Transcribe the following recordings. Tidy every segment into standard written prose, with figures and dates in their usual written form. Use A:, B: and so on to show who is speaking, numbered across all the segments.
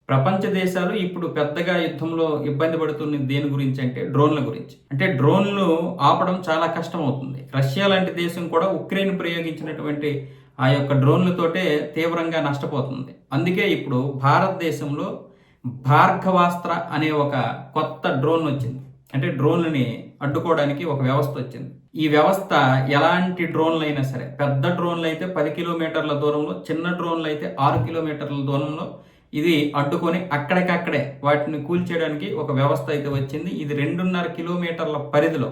A: ప్రపంచ దేశాలు ఇప్పుడు పెద్దగా యుద్ధంలో ఇబ్బంది పడుతున్నది దేని గురించి అంటే డ్రోన్ల గురించి. అంటే డ్రోన్లు ఆపడం చాలా కష్టం అవుతుంది. రష్యా లాంటి దేశం కూడా ఉక్రెయిన్ ప్రయోగించినటువంటి ఆ యొక్క డ్రోన్లతోటే తీవ్రంగా నష్టపోతుంది. అందుకే ఇప్పుడు భారతదేశంలో భార్గవాస్త్ర అనే ఒక కొత్త డ్రోన్ వచ్చింది. అంటే డ్రోన్లని అడ్డుకోవడానికి ఒక వ్యవస్థ వచ్చింది. ఈ వ్యవస్థ ఎలాంటి డ్రోన్లు అయినా సరే, పెద్ద డ్రోన్లు అయితే 10 కిలోమీటర్ల దూరంలో, చిన్న డ్రోన్లు అయితే 6 కిలోమీటర్ల దూరంలో ఇది అడ్డుకొని అక్కడికక్కడే వాటిని కూల్చేయడానికి ఒక వ్యవస్థ అయితే వచ్చింది. ఇది 2.5 కిలోమీటర్ల పరిధిలో,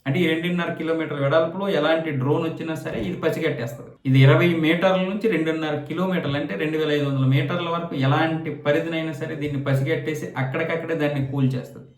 A: అంటే ఈ 2.5 కిలోమీటర్ల వెడల్పులో ఎలాంటి డ్రోన్ వచ్చినా సరే ఇది పసిగట్టేస్తుంది. ఇది 20 మీటర్ల నుంచి 2.5 కిలోమీటర్లు, అంటే 2500 మీటర్ల వరకు ఎలాంటి పరిధినైనా సరే దీన్ని పసిగట్టేసి అక్కడికక్కడే దాన్ని కూల్చేస్తుంది.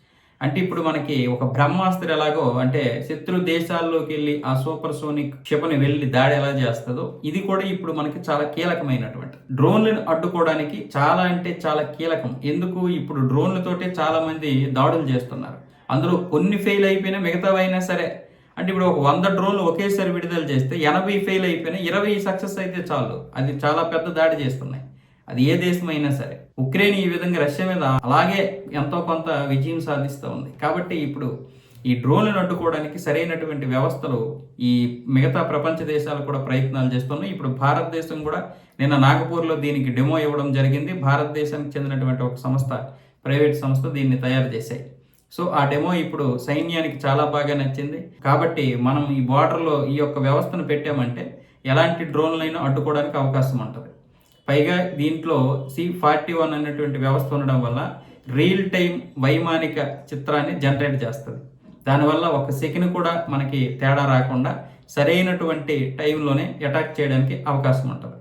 A: అంటే ఇప్పుడు మనకి ఒక బ్రహ్మాస్త్ర ఎలాగో, అంటే శత్రు దేశాల్లోకి వెళ్ళి ఆ సూపర్ సోనిక్ క్షిపణి వెళ్ళి దాడి ఎలా చేస్తుందో, ఇది కూడా ఇప్పుడు మనకి చాలా కీలకమైనటువంటి డ్రోన్లను అడ్డుకోవడానికి చాలా అంటే చాలా కీలకం. ఎందుకు, ఇప్పుడు డ్రోన్లతోటే చాలా మంది దాడులు చేస్తున్నారు. అందులో కొన్ని ఫెయిల్ అయిపోయినా మిగతావైనా సరే, అంటే ఇప్పుడు ఒక 100 డ్రోన్లు ఒకేసారి విడుదల చేస్తే 80 ఫెయిల్ అయిపోయినా 20 సక్సెస్ అయితే చాలు, అది చాలా పెద్ద దాడి చేస్తున్నాయి. అది ఏ దేశమైనా సరే. ఉక్రెయిన్ ఈ విధంగా రష్యా మీద అలాగే ఎంతో కొంత విజయం సాధిస్తూ ఉంది. కాబట్టి ఇప్పుడు ఈ డ్రోన్లను అడ్డుకోవడానికి సరైనటువంటి వ్యవస్థలు ఈ మిగతా ప్రపంచ దేశాలు కూడా ప్రయత్నాలు చేస్తున్నాయి. ఇప్పుడు భారతదేశం కూడా నిన్న నాగపూర్లో దీనికి డెమో ఇవ్వడం జరిగింది. భారతదేశానికి చెందినటువంటి ఒక సంస్థ, ప్రైవేట్ సంస్థ దీన్ని తయారు చేశాయి. సో ఆ డెమో ఇప్పుడు సైన్యానికి చాలా బాగా నచ్చింది. కాబట్టి మనం ఈ బార్డర్లో ఈ యొక్క వ్యవస్థను పెట్టామంటే ఎలాంటి డ్రోన్లైనా అడ్డుకోవడానికి అవకాశం ఉంటుంది. పైగా దీంట్లో C41 అనేటువంటి వ్యవస్థ ఉండడం వల్ల రియల్ టైం వైమానిక చిత్రాన్ని జనరేట్ చేస్తుంది. దానివల్ల ఒక సెకండ్ కూడా మనకి తేడా రాకుండా సరైనటువంటి టైంలోనే అటాక్ చేయడానికి అవకాశం ఉంటుంది.